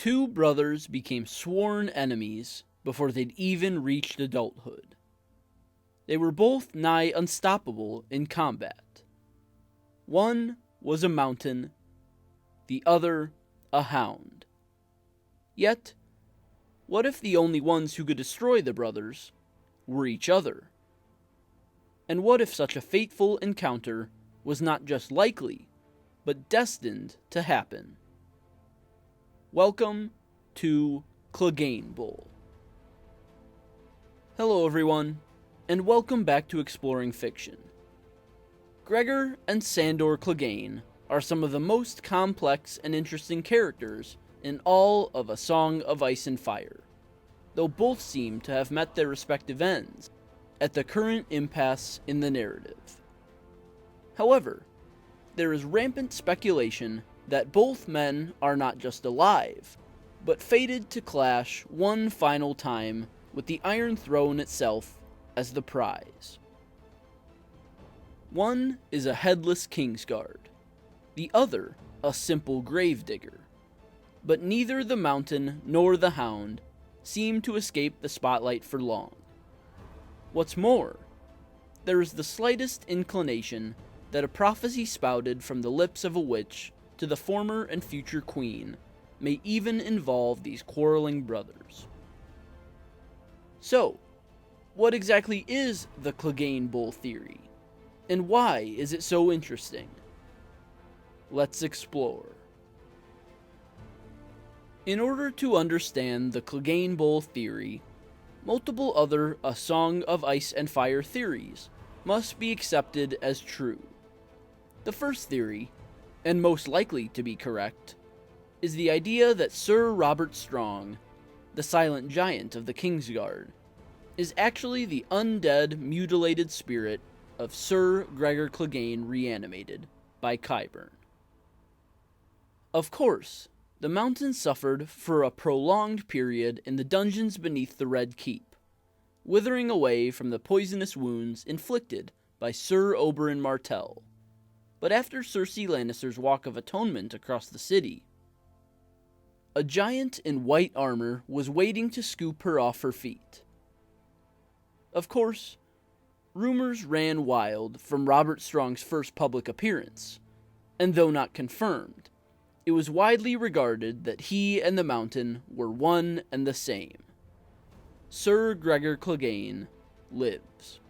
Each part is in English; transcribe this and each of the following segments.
two brothers became sworn enemies before they'd even reached adulthood. They were both nigh unstoppable in combat. One was a mountain, the other a hound. Yet, what if the only ones who could destroy the brothers were each other? And what if such a fateful encounter was not just likely, but destined to happen? Welcome to Cleganebowl. Hello everyone, and welcome back to Exploring Fiction. Gregor and Sandor Clegane are some of the most complex and interesting characters in all of A Song of Ice and Fire, though both seem to have met their respective ends at the current impasse in the narrative. However, there is rampant speculation that both men are not just alive, but fated to clash one final time with the Iron Throne itself as the prize. One is a headless Kinsguard, the other a simple gravedigger, but neither the mountain nor the hound seem to escape the spotlight for long. What's more, there is the slightest inclination that a prophecy spouted from the lips of a witch to the former and future queen may even involve these quarreling brothers. So, what exactly is the Cleganebowl theory, and why is it so interesting? Let's explore. In order to understand the Cleganebowl theory, multiple other A Song of Ice and Fire theories must be accepted as true. The first theory, and most likely to be correct, is the idea that Sir Robert Strong, the silent giant of the Kinsguard, is actually the undead, mutilated spirit of Sir Gregor Clegane reanimated by Qyburn. Of course, the mountain suffered for a prolonged period in the dungeons beneath the Red Keep, withering away from the poisonous wounds inflicted by Sir Oberyn Martell. But after Cersei Lannister's Walk of Atonement across the city, a giant in white armor was waiting to scoop her off her feet. Of course, rumors ran wild from Robert Strong's first public appearance, and though not confirmed, it was widely regarded that he and the mountain were one and the same. Sir Gregor Clegane lives.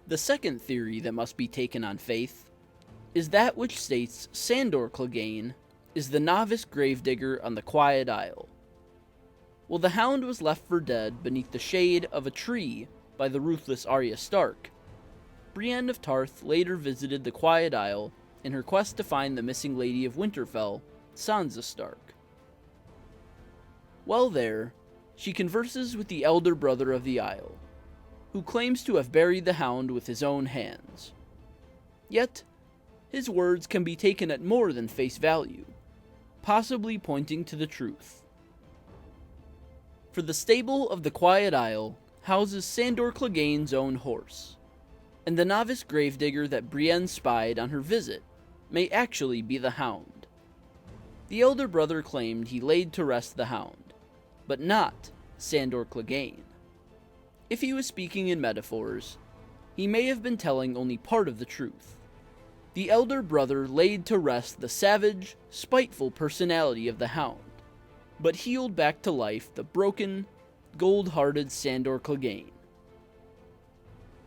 The second theory that must be taken on faith is that which states Sandor Clegane is the novice gravedigger on the Quiet Isle. While the Hound was left for dead beneath the shade of a tree by the ruthless Arya Stark, Brienne of Tarth later visited the Quiet Isle in her quest to find the missing Lady of Winterfell, Sansa Stark. While there, she converses with the elder brother of the Isle, who claims to have buried the Hound with his own hands. Yet, his words can be taken at more than face value, possibly pointing to the truth. For the stable of the Quiet Isle houses Sandor Clegane's own horse, and the novice gravedigger that Brienne spied on her visit may actually be the Hound. The elder brother claimed he laid to rest the Hound, but not Sandor Clegane. If he was speaking in metaphors, he may have been telling only part of the truth. The elder brother laid to rest the savage, spiteful personality of the Hound, but healed back to life the broken, gold-hearted Sandor Clegane.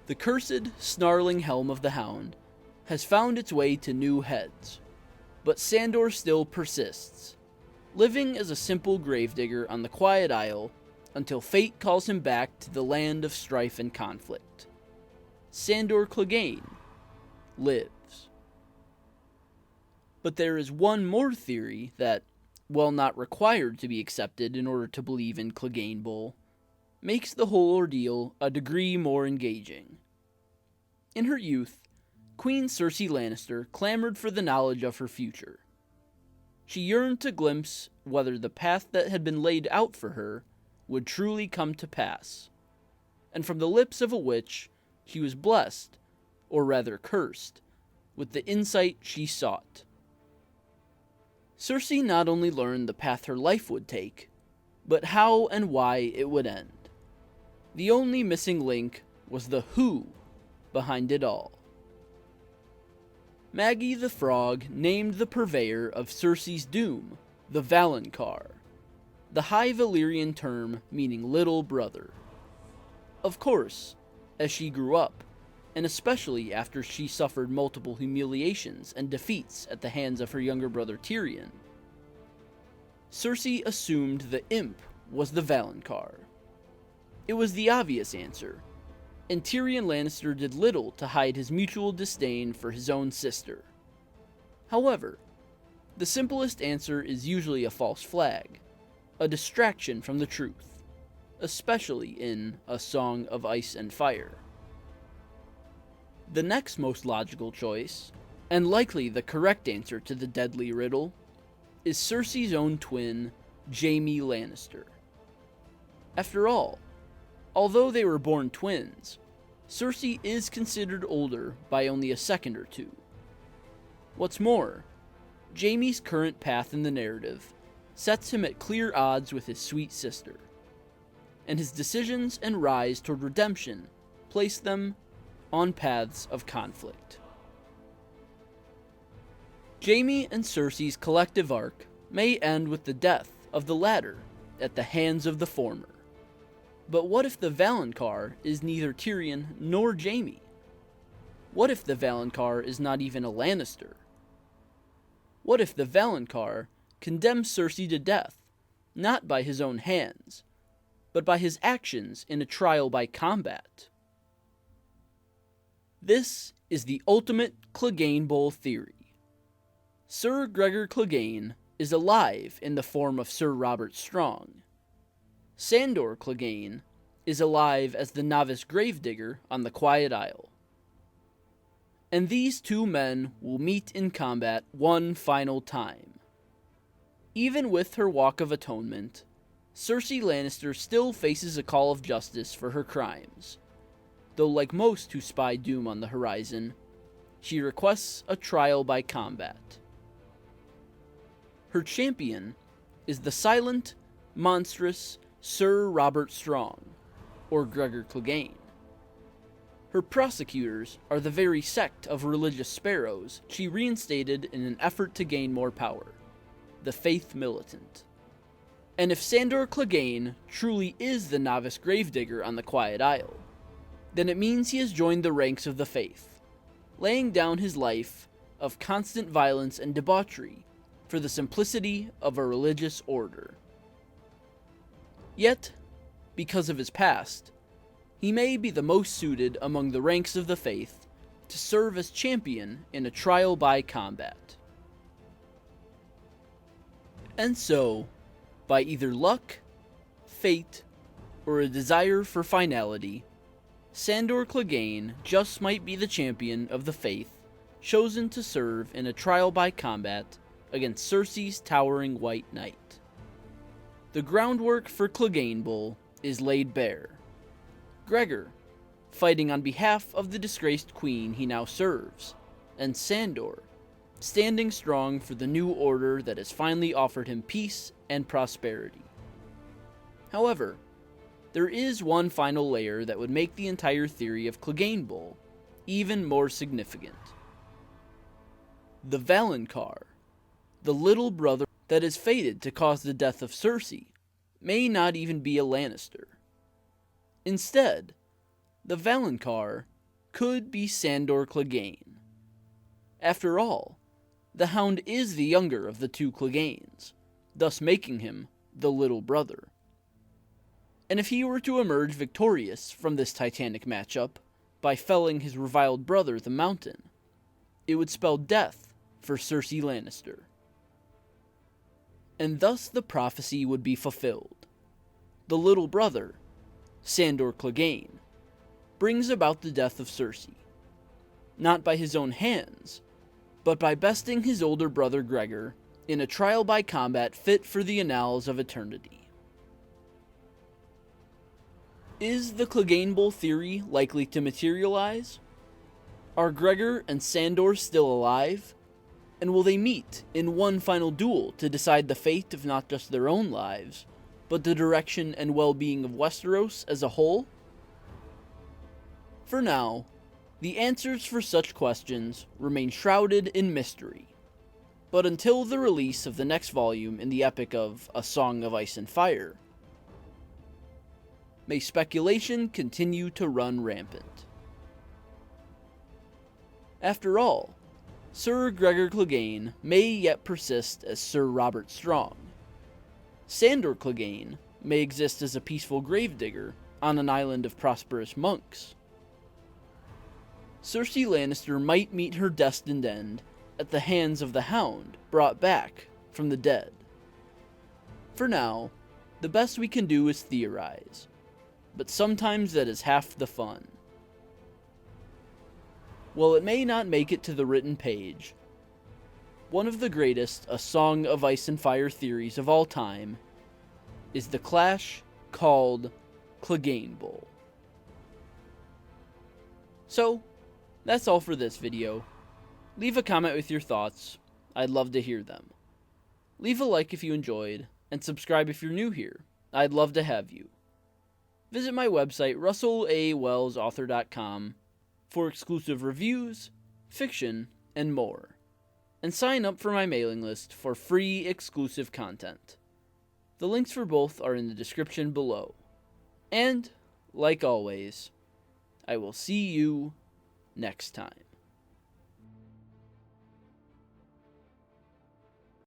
The cursed, snarling helm of the Hound has found its way to new heads, but Sandor still persists, living as a simple gravedigger on the Quiet Isle until fate calls him back to the land of strife and conflict. Sandor Clegane lives. But there is one more theory that, while not required to be accepted in order to believe in Cleganebowl, makes the whole ordeal a degree more engaging. In her youth, Queen Cersei Lannister clamored for the knowledge of her future. She yearned to glimpse whether the path that had been laid out for her would truly come to pass, and from the lips of a witch, she was blessed, or rather cursed, with the insight she sought. Cersei not only learned the path her life would take, but how and why it would end. The only missing link was the who behind it all. Maggie the Frog named the purveyor of Cersei's doom the Valonqar, the High Valyrian term meaning little brother. Of course, as she grew up, and especially after she suffered multiple humiliations and defeats at the hands of her younger brother Tyrion, Cersei assumed the imp was the Valonqar. It was the obvious answer, and Tyrion Lannister did little to hide his mutual disdain for his own sister. However, the simplest answer is usually a false flag, a distraction from the truth, especially in A Song of Ice and Fire. The next most logical choice, and likely the correct answer to the deadly riddle, is Cersei's own twin, Jaime Lannister. After all, although they were born twins, Cersei is considered older by only a second or two. What's more, Jaime's current path in the narrative sets him at clear odds with his sweet sister, and his decisions and rise toward redemption place them on paths of conflict. Jaime and Cersei's collective arc may end with the death of the latter at the hands of the former. But what if the Valonqar is neither Tyrion nor Jaime? What if the Valonqar is not even a Lannister? What if the Valonqar condemns Cersei to death, not by his own hands, but by his actions in a trial by combat? This is the ultimate Cleganebowl theory. Sir Gregor Clegane is alive in the form of Sir Robert Strong. Sandor Clegane is alive as the novice gravedigger on the Quiet Isle. And these two men will meet in combat one final time. Even with her Walk of Atonement, Cersei Lannister still faces a call of justice for her crimes, though like most who spy doom on the horizon, she requests a trial by combat. Her champion is the silent, monstrous Sir Robert Strong, or Gregor Clegane. Her prosecutors are the very sect of religious sparrows she reinstated in an effort to gain more power, the Faith Militant. And if Sandor Clegane truly is the novice gravedigger on the Quiet Isle, then it means he has joined the ranks of the Faith, laying down his life of constant violence and debauchery for the simplicity of a religious order. Yet, because of his past, he may be the most suited among the ranks of the Faith to serve as champion in a trial by combat. And so, by either luck, fate, or a desire for finality, Sandor Clegane just might be the champion of the Faith chosen to serve in a trial by combat against Cersei's towering White Knight. The groundwork for Cleganebowl is laid bare. Gregor, fighting on behalf of the disgraced queen he now serves, and Sandor, standing strong for the new order that has finally offered him peace and prosperity. However, there is one final layer that would make the entire theory of Cleganebowl even more significant. The Valonqar, the little brother that is fated to cause the death of Cersei, may not even be a Lannister. Instead, the Valonqar could be Sandor Clegane. After all, the Hound is the younger of the two Cleganes, thus making him the little brother. And if he were to emerge victorious from this titanic matchup by felling his reviled brother the Mountain, it would spell death for Cersei Lannister. And thus the prophecy would be fulfilled. The little brother, Sandor Clegane, brings about the death of Cersei, not by his own hands, but by besting his older brother Gregor in a trial by combat fit for the annals of eternity. Is the Cleganebowl theory likely to materialize? Are Gregor and Sandor still alive? And will they meet in one final duel to decide the fate of not just their own lives, but the direction and well-being of Westeros as a whole? For now, the answers for such questions remain shrouded in mystery. But until the release of the next volume in the epic of A Song of Ice and Fire, may speculation continue to run rampant. After all, Sir Gregor Clegane may yet persist as Sir Robert Strong. Sandor Clegane may exist as a peaceful gravedigger on an island of prosperous monks. Cersei Lannister might meet her destined end at the hands of the Hound brought back from the dead. For now, the best we can do is theorize, but sometimes that is half the fun. While it may not make it to the written page, one of the greatest A Song of Ice and Fire theories of all time is the clash called Cleganebowl. So, that's all for this video. Leave a comment with your thoughts. I'd love to hear them. Leave a like if you enjoyed, and subscribe if you're new here. I'd love to have you. Visit my website, russelawellsauthor.com, for exclusive reviews, fiction, and more. And sign up for my mailing list for free exclusive content. The links for both are in the description below. And, like always, I will see you next time.